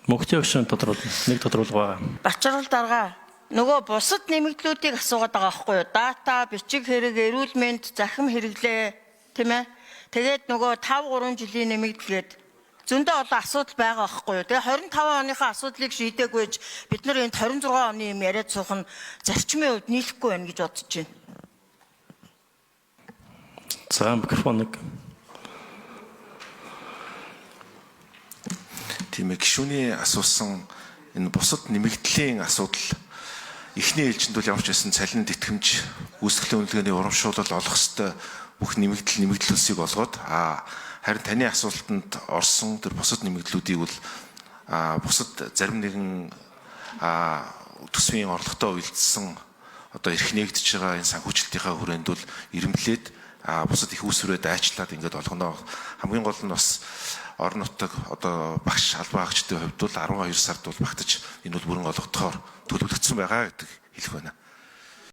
Мөнхтийн өгшин нэг тодруулга. Бачрал дарга нөгөө бусад нэмэгдлүүдийг асуугаад байгаа байхгүй юу? Дата, бичиг хэрэг, эрүүл мэнд, захим хэрэглээ, тийм ээ? Тэгээд нөгөө 5-3 жилийн нэмэгдэлгээд зөндөө олон асуудал байгаа байхгүй юу? Тэгээ 25 оныхаа асуудлыг шийдэггүйж бид нар энэ 26 оны юм яриад суух нь зарчмын хувьд нийлэхгүй байна гэж бодож байна. За микрофоныг. Тийм ээ, гишүүний асуусан энэ бусад нэмэгдлийн асуудал эхний ээлжинд бол ямар ч байсан цалин тэтгэмж үүсгэлийн үнэлгээний урамшуулал олох ёстой бүх нэмэгдлүүдсийг олгоод харин таны асуултанд орсон тэр бусад нэмэгдлүүдийг бол бусад зарим нэгэн төсвийн орлоготой уялдсан одоо эрх нэгдэж байгаа энэ санхүүжилтийнхаа хүрээнд бол ирэмблээд бусад их үүсвэрээ дайчлаад ингээд олгоно. Хамгийн гол нь бас орон нутаг одоо багш албан хаагчдын хувьд бол 12 сард бол багтаж энэ бол бүрэн олгодохоор төлөвлөгдсөн байгаа гэдэг хэлэх байна.